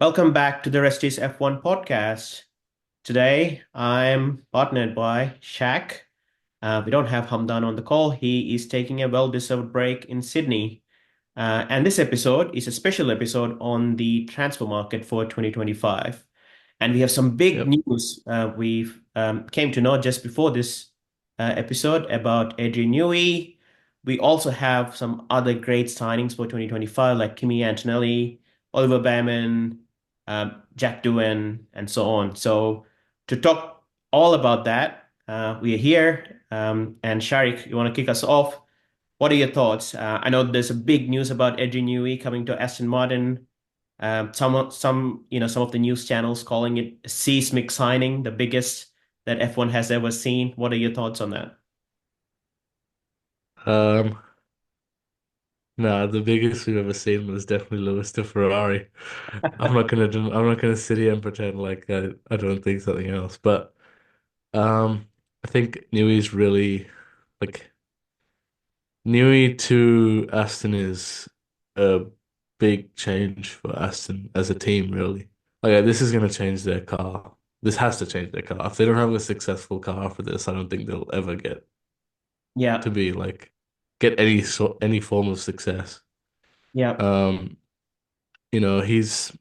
Welcome back to the Resties F1 podcast. Today, I'm partnered by Shaq. We don't have Hamdan on the call. He is taking a well-deserved break in Sydney. And this episode is a special episode on the transfer market for 2025. And we have some big Yep. news we've came to know just before this episode about Adrian Newey. We also have some other great signings for 2025, like Kimi Antonelli, Oliver Behrman, Jack Doohan, and so on. So to talk all about that, we are here. And Sharik, you want to kick us off? What are your thoughts? I know there's a big news about Adrian Newey coming to Aston Martin. Some of the news channels calling it a seismic signing, the biggest that F1 has ever seen. What are your thoughts on that? Um, nah, the biggest we've ever seen was definitely Lewis to Ferrari. I'm not gonna sit here and pretend like I don't think something else. But I think Newey's really like Newey to Aston is a big change for Aston as a team, really. Like this is gonna change their car. This has to change their car. If they don't have a successful car after this, I don't think they'll ever get to Yeah, be like get any form of success. yeah. Um, you know, he's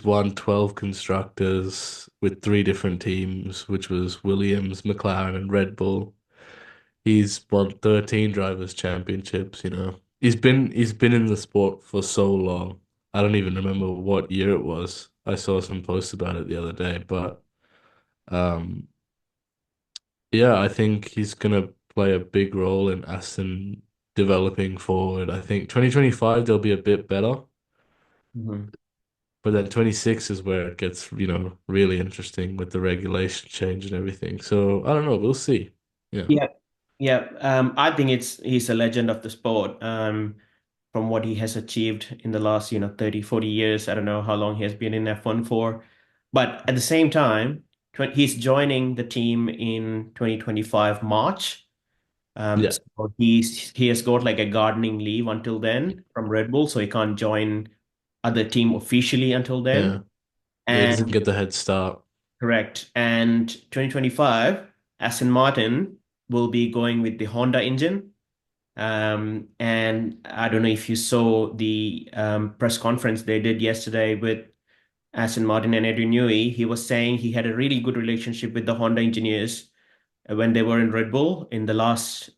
won 12 constructors with three different teams, which was Williams, McLaren, and Red Bull. He's won 13 drivers' championships, you know. He's been in the sport for so long. I don't even remember what year it was. I saw some posts about it the other day, but um yeah, I think he's gonna play a big role in Aston developing forward. I think 2025 they'll be a bit better. Mhm. But then 26 is where it gets, really interesting with the regulation change and everything. So I don't know, we'll see. Yeah. Yeah, yeah. I think he's a legend of the sport. From what he has achieved in the last, 30, 40 years. I don't know how long he has been in F1 for. But at the same time, he's joining the team in 2025 March. Yeah. So he has got like a gardening leave until then from Red Bull, so he can't join other team officially until then. Yeah. Yeah, he doesn't And get the head start. correct. And 2025, Aston Martin will be going with the Honda engine. And I don't know if you saw the press conference they did yesterday with Aston Martin and Adrian Newey. He was saying he had a really good relationship with the Honda engineers when they were in Red Bull in the last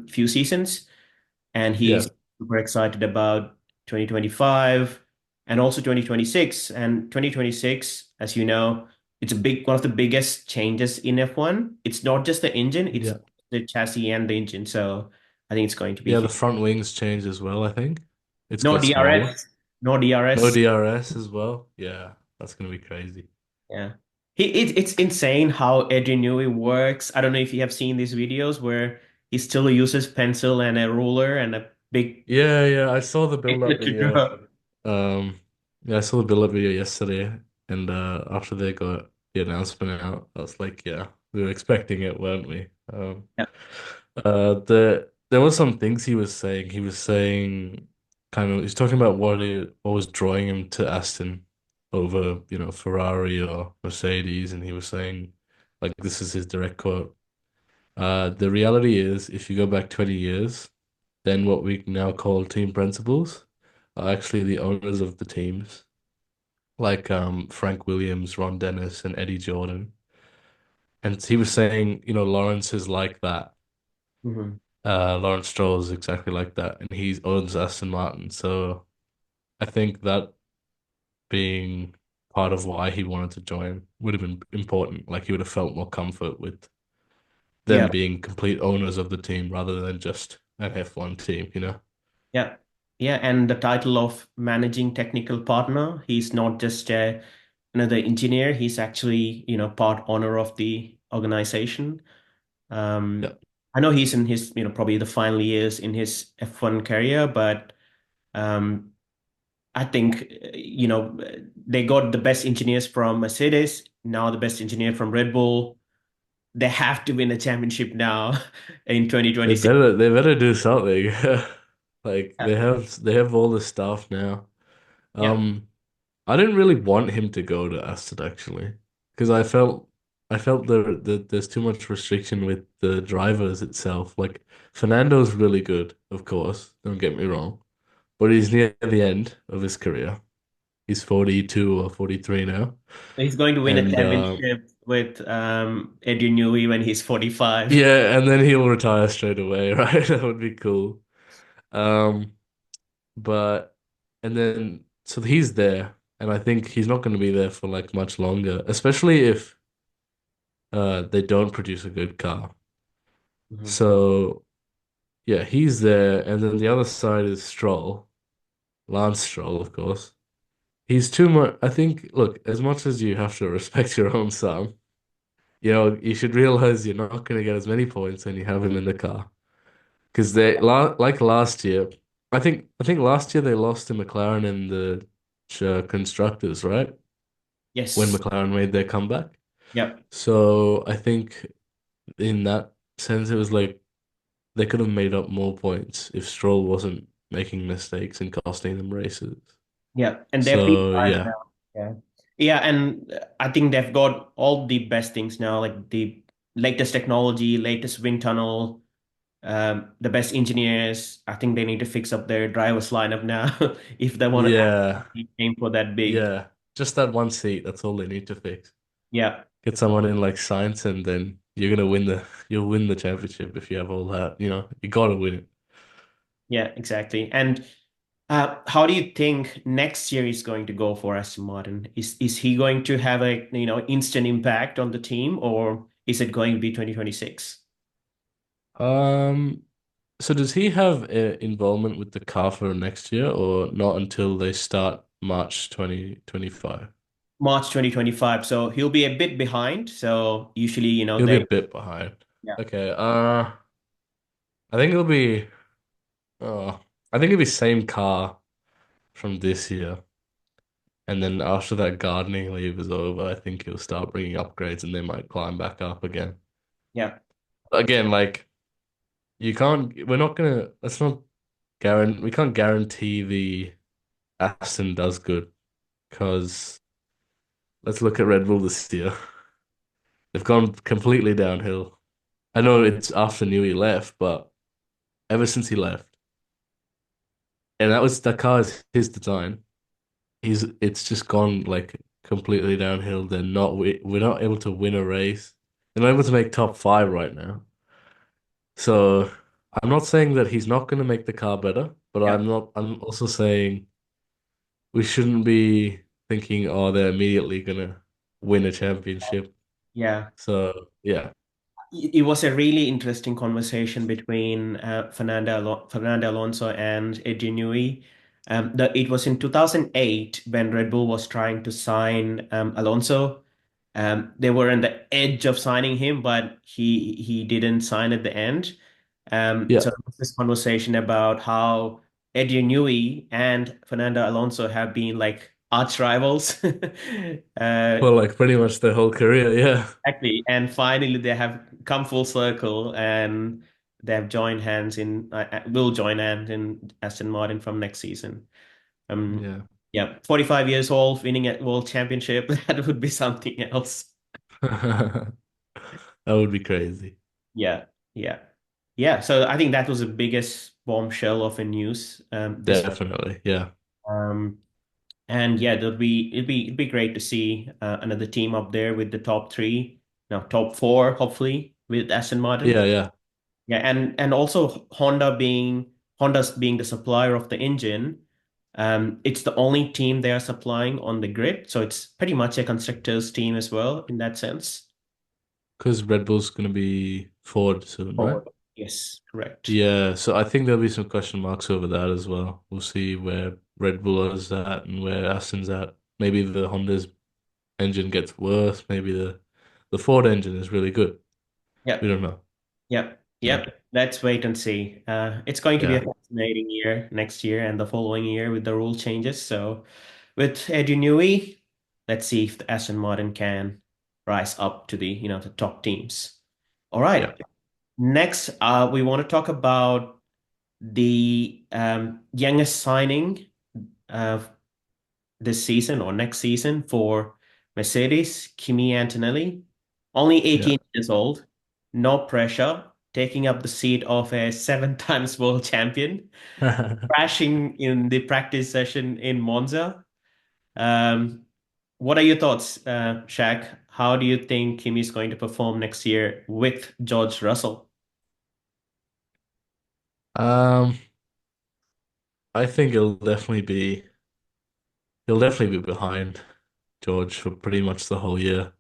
few seasons. And Yeah. he's super excited about 2025 and also 2026. And 2026, as you know, it's one of the biggest changes in F1. It's not just the engine, it's Yeah. the chassis and the engine. So I think it's going to be Yeah, the huge. front wings changed as well, I think. It's No got smaller. DRS, no No DRS. DRS as well. Yeah, that's gonna be crazy. Yeah. It's insane how Adrian Newey works. I don't know if you have seen these videos where he still uses pencil and a ruler and a big Yeah, yeah, I saw the build-up to video. draw. Yeah, I saw the build-up video yesterday, and after they got the announcement out, I was like, yeah, we were expecting it, weren't we? Yeah. There was some things he was saying. He was saying he's talking about what was drawing him to Aston over, Ferrari or Mercedes, and he was saying, like, this is his direct quote. The reality is, if you go back 20 years, then what we now call team principals are actually the owners of the teams, like Frank Williams, Ron Dennis, and Eddie Jordan. And he was saying, Lawrence is like that. Mhm. Lawrence Stroll is exactly like that, and he owns Aston Martin. So I think that being part of why he wanted to join would have been important. Like he would have felt more comfort with them Yeah. being complete owners of the team rather than just an F1 team, Yeah. Yeah. And the title of managing technical partner, he's not just another engineer, he's actually, part owner of the organization. Um, Yeah. I know he's in his, probably the final years in his F1 career, but um, I think, they got the best engineers from Mercedes, now the best engineer from Red Bull. They have to win a championship now in 2026. They better do something. Like Yeah. they have all the stuff now. Yeah. Um, I didn't really want him to go to Aston actually, because I felt there's too much restriction with the drivers itself. Like Fernando's really good, of course, don't get me wrong, but he's near the end of his career. He's 42 or 43 now. He's going to win a And championship with Adrian Newey when he's 45. yeah, and then he'll retire straight away, right? That would be cool. Um, but and then so he's there, and I think he's not going to be there for like much longer, especially if they don't produce a good car. Mhm. So yeah, he's there, and then the other side is Stroll, Lance Stroll, of course. He's too much. I think, look, as much as you have to respect your own son, you should realize you're not going to get as many points when you have him in the car. Because like last year, I think last year they lost to McLaren in the constructors, right? When Yes. McLaren made their comeback. Yep. So I think in that sense, it was like they could have made up more points if Stroll wasn't making mistakes and costing them races. Yeah. And they're So P5 yeah, now. Yeah. Yeah. And I think they've got all the best things now, like the latest technology, latest wind tunnel, the best engineers. I think they need to fix up their drivers lineup now if they want to yeah, actually aim for that big. yeah. Just that one seat, that's all they need to fix. Yeah. Get someone in like science, and then you'll win the championship if you have all that. You gotta win it. Yeah, exactly. And how do you think next year is going to go for Aston Martin? Is he going to have a instant impact on the team, or is it going to be 2026? Um, so does he have involvement with the car for next year, or not until they start March 2025? March 2025. So he'll be a bit behind. So usually, He'll be a bit behind. yeah, Okay. I think it'll be. Uh, I think it'll be same car from this year, and then after that gardening leave is over, I think he'll start bringing upgrades, and they might climb back up again. yeah, Again, like you can't. We're not gonna. Let's not guarantee. We can't guarantee the Aston does good because let's look at Red Bull this year. They've gone completely downhill. I know it's after Newey left, but ever since he left, and that car is his design. It's just gone like completely downhill. We're not able to win a race. They're not able to make top five right now. So I'm not saying that he's not going to make the car better, but yeah, I'm also saying we shouldn't be thinking, oh, they're immediately gonna win a championship. yeah. So yeah, It was a really interesting conversation between Fernando Alonso and Adrian Newey. It was in 2008 when Red Bull was trying to sign Alonso. They were on the edge of signing him, but he didn't sign at the end. yeah. So there was this conversation about how Adrian Newey and Fernando Alonso have been like arch rivals. Well, like pretty much their whole career, yeah, Exactly. And finally, they have come full circle and they have joined hands will join hands in Aston Martin from next season. Um, yeah. yeah, 45 years old, winning a world championship, that would be something else. That would be crazy. Yeah, yeah, yeah. So I think that was the biggest bombshell of a news this. Definitely, yeah, Um, and yeah, it'd be great to see another team up there with the top three, now top four, hopefully with Aston Martin. yeah, yeah. Yeah, and also Honda's being the supplier of the engine. It's the only team they are supplying on the grid, so it's pretty much a constructors team as well in that sense. Because Red Bull's gonna be Ford soon, right? Forward. Yes, correct. Yeah, so I think there'll be some question marks over that as well. We'll see where Red Bull is at and where Aston's at. Maybe the Honda's engine gets worse. Maybe the Ford engine is really good. We Yep, don't know. yep, Yeah, yep. Let's wait and see. It's going to be a yeah, fascinating year next year and the following year with the rule changes. So with Eddie Newey, let's see if the Aston Martin can rise up to the top teams. All yeah. right. Next, we want to talk about the youngest signing. Uh, this season or next season for Mercedes, Kimi Antonelli, only Yeah. 18 years old, no pressure, taking up the seat of a seven times world champion, crashing in the practice session in Monza. Um, what are your thoughts, Shaq? How do you think Kimi is going to perform next year with George Russell? Um, I think he'll definitely be behind George for pretty much the whole year.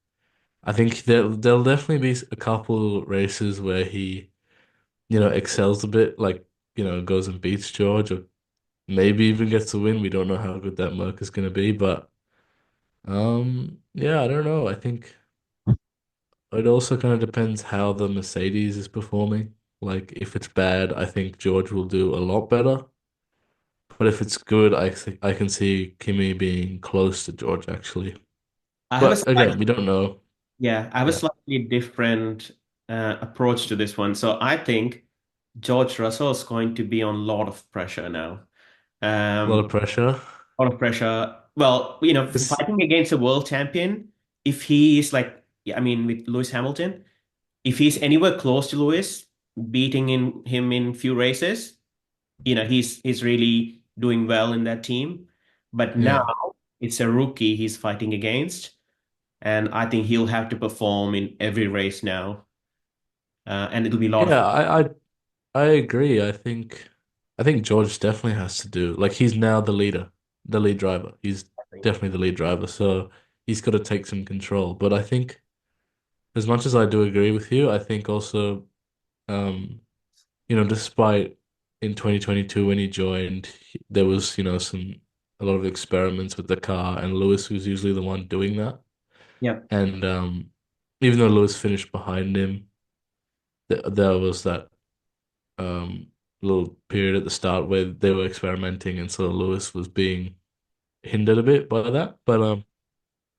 I think there'll definitely be a couple races where he, excels a bit, like, goes and beats George or maybe even gets a win. We don't know how good that Merc is gonna be, but yeah, I don't know. I think it also kind of depends how the Mercedes is performing. Like if it's bad, I think George will do a lot better. But if it's good, I think I can see Kimi being close to George actually. I have a But slight, again, we don't know. yeah, I have a Yeah, slightly different approach to this one. So I think George Russell is going to be on a lot of pressure now. a lot Um, of pressure. a lot of pressure. Well, It's fighting against a world champion, if he is like, yeah, I mean, with Lewis Hamilton, if he's anywhere close to Lewis, beating him in few races, he's really doing well in that team. But now yeah, it's a rookie he's fighting against, and I think he'll have to perform in every race now, and it'll be a lot of yeah. I agree. I think George definitely has to do like he's now the leader, the lead driver. He's pressure. definitely the lead driver, so he's got to take some control. But I think as much as I do agree with you, I think also um despite in 2022 when he joined, there was, a lot of experiments with the car, and Lewis was usually the one doing that. Yeah, And even though Lewis finished behind him, there was that little period at the start where they were experimenting, and so Lewis was being hindered a bit by that. But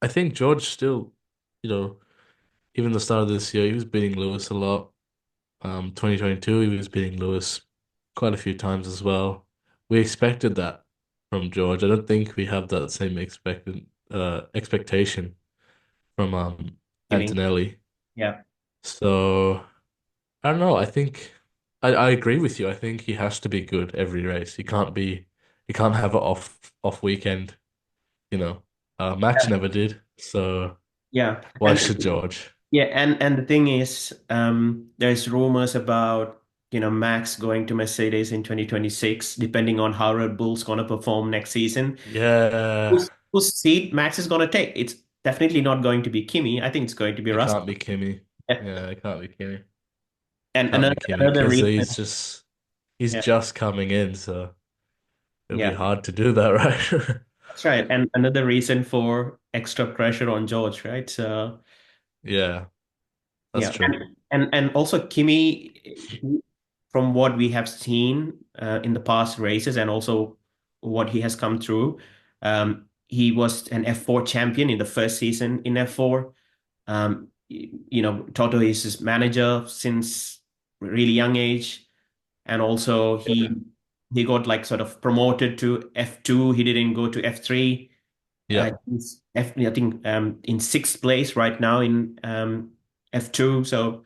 I think George still, you know, even the start of this year, he was beating Lewis a lot. 2022, he was beating Lewis quite a few times as well. We expected that from George. I don't think we have that same expectation from Kimmy. Antonelli. Yeah. So I don't know. I think I agree with you. I think he has to be good every race. He can't have an off weekend, you know. Max never did, so Yeah. why should George? Yeah, and the thing is, there's rumors about, Max going to Mercedes in 2026, depending on how Red Bull's gonna perform next season. Yeah, Whose seat Max is gonna take? It's definitely not going to be Kimi. I think it's going to be it can't Russell. be Kimmy. Yeah. Yeah, it can't be Kimmy. And Can't another be Kimmy another because reason, he's yeah, just coming in, so it'll be yeah, hard to do that, right? that's right. And another reason for extra pressure on George, right? So Yeah, that's yeah, true. and also Kimi, from what we have seen in the past races and also what he has come through, he was an F4 champion in the first season in F4. Toto is his manager since really young age, and also he got like sort of promoted to F2. He didn't go to F3. Yeah, I think in sixth place right now in F2. So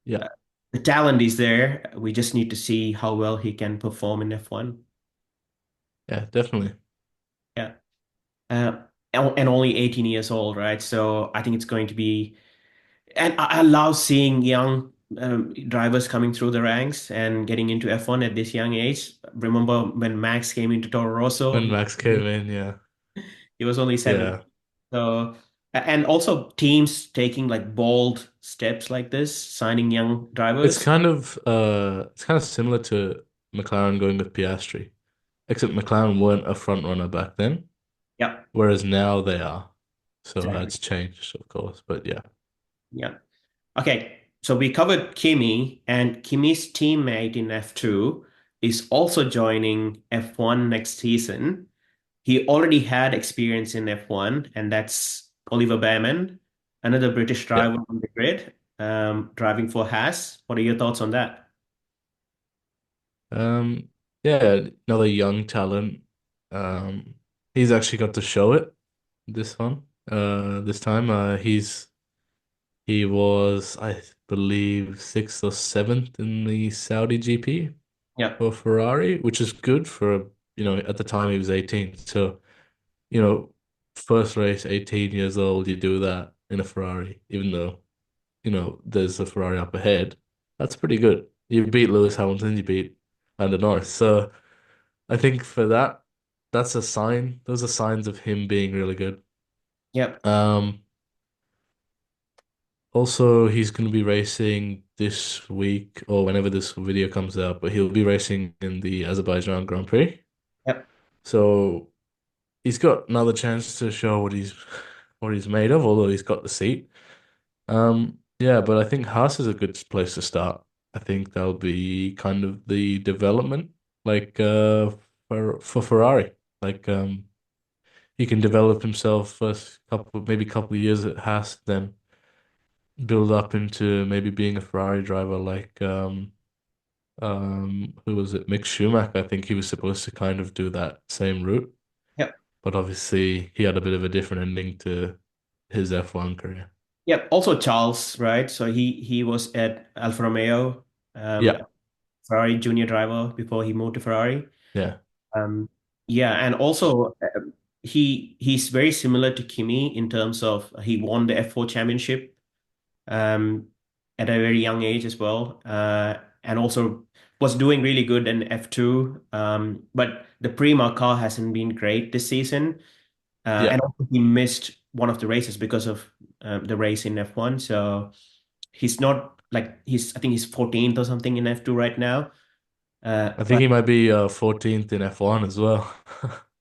yeah, uh, the talent is there. We just need to see how well he can perform in F1. yeah, definitely. Yeah. Uh, and only 18 years old, right? So I think it's going to be, and I love seeing young drivers coming through the ranks and getting into F1 at this young age. Remember when Max came into Toro Rosso? When Max came in, yeah, He was only seven. yeah. So, and also teams taking like bold steps like this, signing young drivers. It's kind of similar to McLaren going with Piastri, except McLaren weren't a front runner back then, Yeah, whereas now they are. So exactly. that's changed, of course. But yeah, Yeah. Okay. So we covered Kimi, and Kimi's teammate in F2 is also joining F1 next season. He already had experience in F1, and that's Oliver Bearman, another British yeah, driver on the grid, driving for Haas. What are your thoughts on that? um, yeah. Another young talent. Um, he's actually got to show it this time. He was, I believe, sixth or seventh in the Saudi GP Yeah, for Ferrari, which is good for, at the time he was 18. So, you know, first race, 18 years old, you do that in a Ferrari, even though, there's a Ferrari up ahead. That's pretty good. You beat Lewis Hamilton, you beat Lando Norris. So I think for that, that's a sign. Those are signs of him being really good. yeah, Um, Also, he's going to be racing this week or whenever this video comes out, but he'll be racing in the Azerbaijan Grand Prix. yeah, So he's got another chance to show what he's made of, although he's got the seat. Yeah, but I think Haas is a good place to start. I think that'll be kind of the development, like for Ferrari. Like he can develop himself first maybe couple of years at Haas, then build up into maybe being a Ferrari driver like who was it? Mick Schumacher. I think he was supposed to kind of do that same route, yeah. but obviously he had a bit of a different ending to his F1 career. Yeah, also Charles, right? So he was at Alfa Romeo, Yeah, Ferrari junior driver before he moved to Ferrari. yeah. Um, yeah, and also he's very similar to Kimi in terms of he won the F4 championship um, at a very young age as well, and also was doing really good in F2. But the Prima car hasn't been great this season, Yeah. and also he missed one of the races because of the race in F1. So he's not like I think he's 14th or something in F2 right now. I think But he might be 14th in F1 as well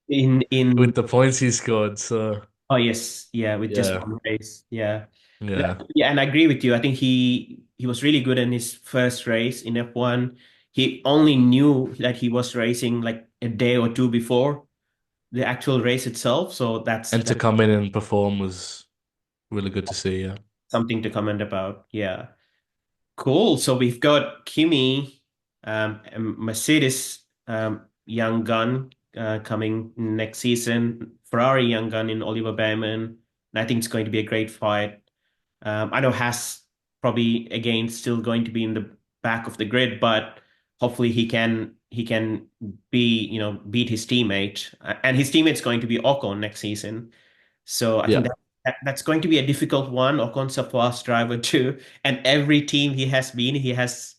in with the points he scored. So oh yes, yeah, with just yeah, one race, yeah. yeah. Yeah, and I agree with you. I think he was really good in his first race in F1. He only knew that he was racing like a day or two before the actual race itself, so And to that's come in and perform was really good to see. Yeah, something to comment about. Yeah. Cool. So we've got Kimi, and Mercedes, young gun, coming next season. Ferrari young gun in Oliver Behrman. And I think it's going to be a great fight. I know Haas probably again still going to be in the back of the grid, but hopefully he can be beat his teammate, and his teammate's going to be Ocon next season. So I think yeah. that's going to be a difficult one. Ocon's a fast driver too, and every team he has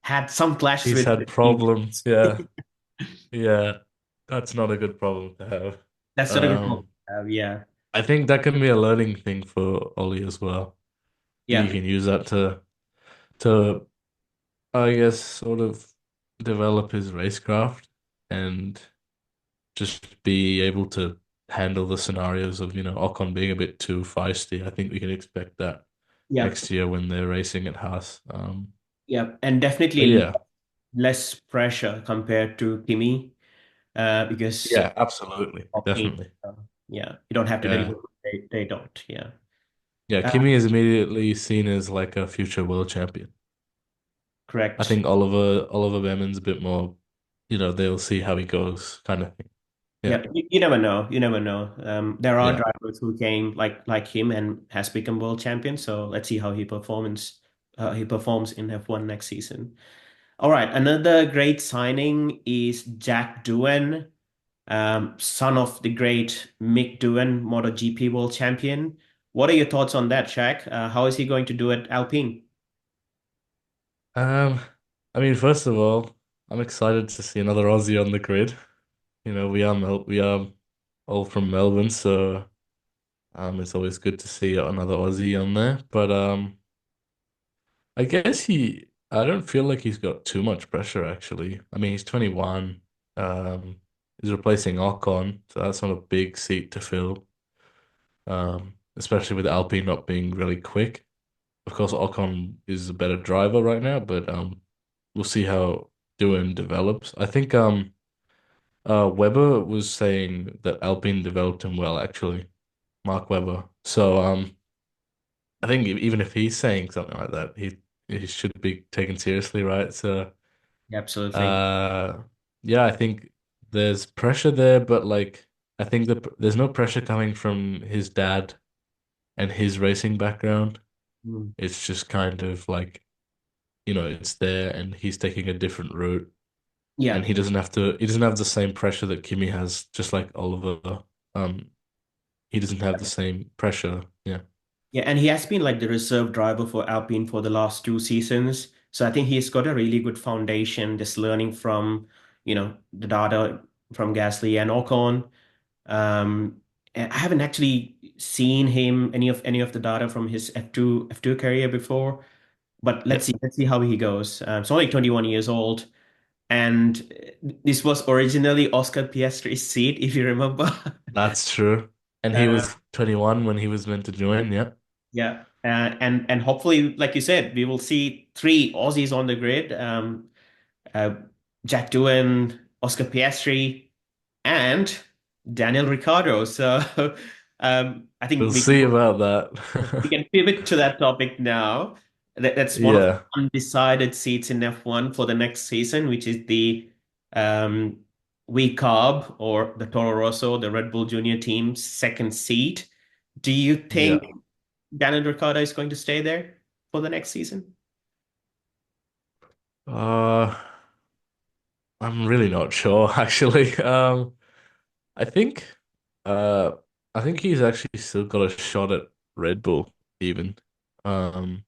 had some clashes He's with had the problem. teammates. Yeah, yeah. That's not a good problem to have. That's not a good problem. Um, Yeah, I think that can be a learning thing for Ollie as well. He yeah, can use that to I guess sort of develop his racecraft and just be able to handle the scenarios of, Ocon being a bit too feisty. I think we can expect that yeah, next year when they're racing at Haas. yeah, and But definitely yeah, less pressure compared to Kimi, because yeah, absolutely, of team. definitely. Yeah, you don't have to Yeah. deliver. They don't. Yeah, Yeah, uh, Kimi is immediately seen as like a future world champion. I correct. think Oliver Behrman's a bit more, they'll see how he goes kind of thing. Yeah. Yeah, you never know. You never know. There are Yeah. drivers who came like him and has become world champion. So let's see how he performs in F1 next season. All right, another great signing is Jack Doohan, son of the great Mick Doohan, MotoGP world champion. What are your thoughts on that, Shaq? How is he going to do at Alpine? Um, I mean, first of all, I'm excited to see another Aussie on the grid. We are all from Melbourne, so it's always good to see another Aussie on there. But I guess I don't feel like he's got too much pressure actually. I mean, he's 21. He's replacing Ocon, so that's not a big seat to fill. Especially with Alpine not being really quick. Of course, Ocon is a better driver right now, but we'll see how Doohan develops. I think Weber was saying that Alpine developed him well, actually, Mark Webber. So I think even if he's saying something like that, he should be taken seriously, right? So Absolutely. uh yeah, I think there's pressure there, but like I think there's no pressure coming from his dad and his racing background. Mm. It's just kind of like, it's there and he's taking a different route and Yeah. he doesn't have the same pressure that Kimi has, just like Oliver. Um, he doesn't have the same pressure. Yeah. Yeah, and he has been like the reserve driver for Alpine for the last two seasons. So I think he's got a really good foundation, just learning from, the data from Gasly and Ocon. And I haven't actually seen him any of the data from his F2 career before, but Yeah. let's see how he goes. He's only 21 years old, and this was originally Oscar Piastri's seat, if you remember. That's true. And he Uh, was 21 when he was meant to join. Yeah. Yeah, and hopefully, like you said, we will see three Aussies on the grid: uh, Jack Doohan, Oscar Piastri, and Daniel Ricciardo. So, I think We'll we can see about we that. can pivot to that topic now. That's one of the Yeah. undecided seats in F1 for the next season, which is the um, V Carb or the Toro Rosso, the Red Bull Junior team's second seat. Do you think Yeah. Daniel Ricciardo is going to stay there for the next season? Uh, I'm really not sure actually. I think uh I think he's actually still got a shot at Red Bull even. Um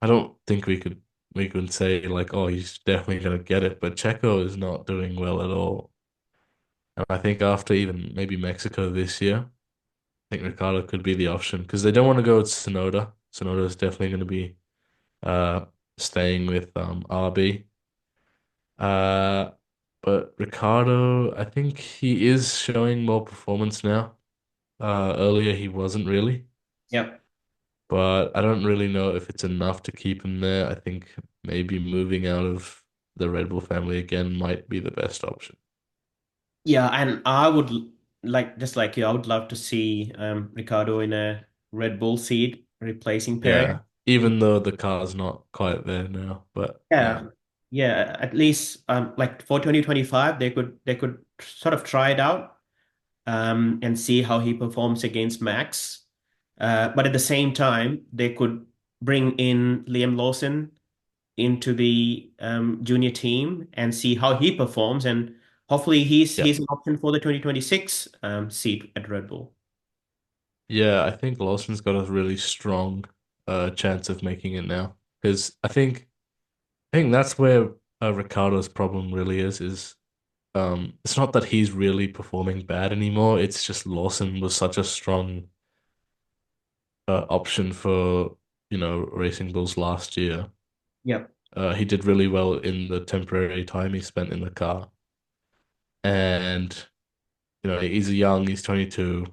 I don't think we can say like, oh, he's definitely gonna get it, but Checo is not doing well at all. And I think after even maybe Mexico this year, I think Ricardo could be the option because they don't want to go with Sonoda. Sonoda is definitely going to be uh staying with RB. Uh but Ricardo, I think he is showing more performance now. Earlier he wasn't really, Yeah. but I don't really know if it's enough to keep him there. I think maybe moving out of the Red Bull family again might be the best option. Yeah, and I would like just like you, I would love to see Ricardo in a Red Bull seat replacing Perez. Yeah, even though the car's not quite there now, but yeah, Yeah, yeah. At least like for 2025, they could sort of try it out and see how he performs against Max. But at the same time, they could bring in Liam Lawson into the junior team and see how he performs, and hopefully yeah, he's an option for the 2026 seat at Red Bull. yeah. I think Lawson's got a really strong chance of making it now because I think that's where Ricardo's problem really is it's not that he's really performing bad anymore. It's just Lawson was such a strong option for, Racing Bulls last year. Yep. He did really well in the temporary time he spent in the car. And, he's young, he's 22.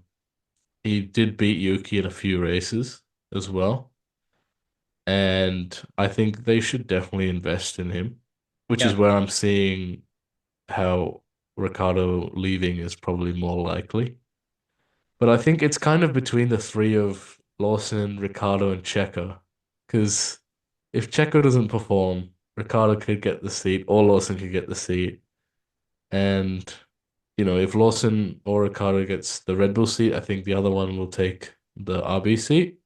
He did beat Yuki in a few races as well. And I think they should definitely invest in him, which is Yeah. where I'm seeing how Ricardo leaving is probably more likely. But I think it's kind of between the three of Lawson, Ricardo, and Checo. Because if Checo doesn't perform, Ricardo could get the seat, or Lawson could get the seat. And, if Lawson or Ricardo gets the Red Bull seat, I think the other one will take the RB seat.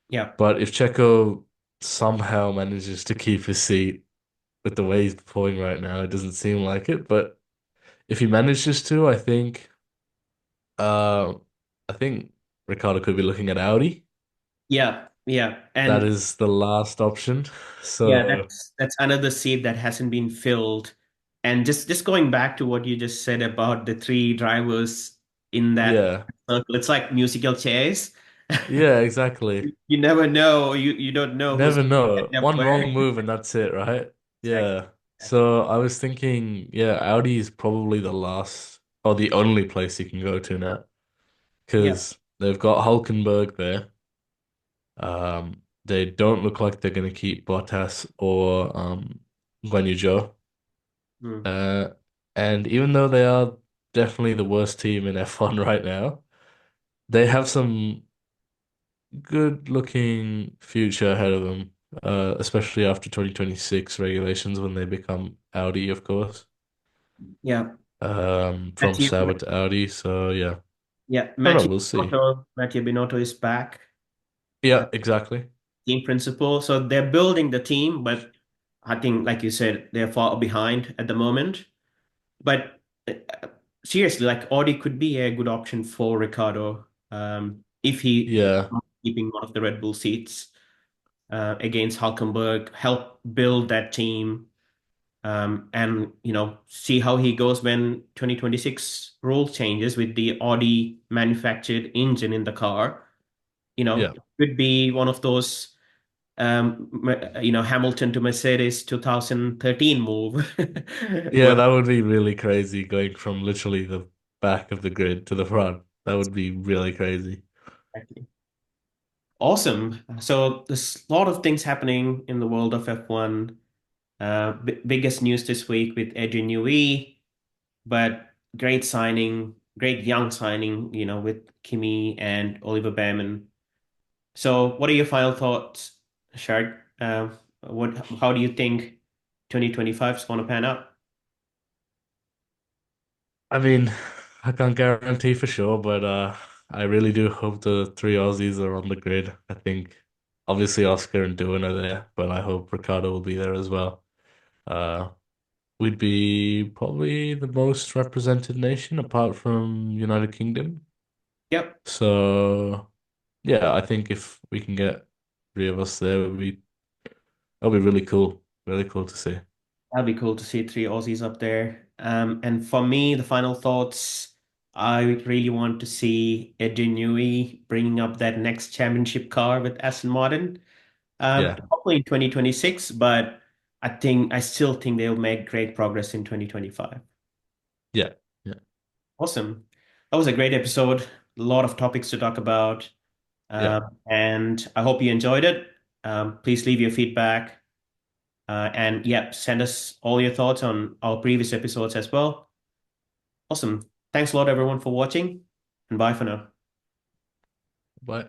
Yeah. But if Checo somehow manages to keep his seat with the way he's performing right now, it doesn't seem like it. But if he manages to, uh, I think Ricardo could be looking at Audi. Yeah. Yeah. That And is the last option. yeah, So that's another seat that hasn't been filled. And just going back to what you just said about the three drivers in that yeah, circle, it's like musical chairs. yeah, exactly. You never know. You don't know who's Never going to know. end up One where. wrong move and that's it, right? Exactly. Yeah. So I was thinking, yeah, Audi is probably the last or the only place you can go to now Yeah. because they've got Hulkenberg there. They don't look like they're going to keep Bottas or Guan Yu Zhou. Mm. Uh, and even though they are definitely the worst team in F1 right now, they have some good looking future ahead of them, especially after 2026 regulations when they become Audi, of course. Yeah. From Matthew, Sauber to Audi. So yeah, yeah, I don't know. Matthew We'll see. Binotto, Matthew Binotto is back, uh, Yeah, exactly. team principal. So they're building the team, but I think, like you said, they're far behind at the moment. But uh, seriously, like Audi could be a good option for Ricardo, if he Yeah, keeping one of the Red Bull seats against Hulkenberg, help build that team, and see how he goes when 2026 rule changes with the Audi manufactured engine in the car. yeah, It could be one of those Hamilton to Mercedes 2013 move. yeah. Where That would be really crazy going from literally the back of the grid to the front. That would be really crazy. Awesome. So there's a lot of things happening in the world of F1. Biggest news this week with Adrian Newey, but great signing, great young signing, with Kimi and Oliver Behrman. So what are your final thoughts, Shard? How do you think 2025 is going to pan out? I mean, I can't guarantee for sure, but I really do hope the three Aussies are on the grid. I think obviously Oscar and Doohan are there, but I hope Ricardo will be there as well. Uh, we'd be probably the most represented nation apart from United Kingdom. Yep, So yeah, I think if we can get three of us there, that'll be really cool. Really cool to see. that'd be cool to see three Aussies up there. And for me, the final thoughts, I really want to see Adrian Newey bringing up that next championship car with Aston Martin. Yeah, Probably in 2026, but I still think they'll make great progress in 2025. yeah, yeah, Awesome. That was a great episode. A lot of topics to talk about. yeah. And I hope you enjoyed it. Please leave your feedback. And yep, send us all your thoughts on our previous episodes as well. Awesome. Thanks a lot, everyone, for watching, and bye for now. Bye.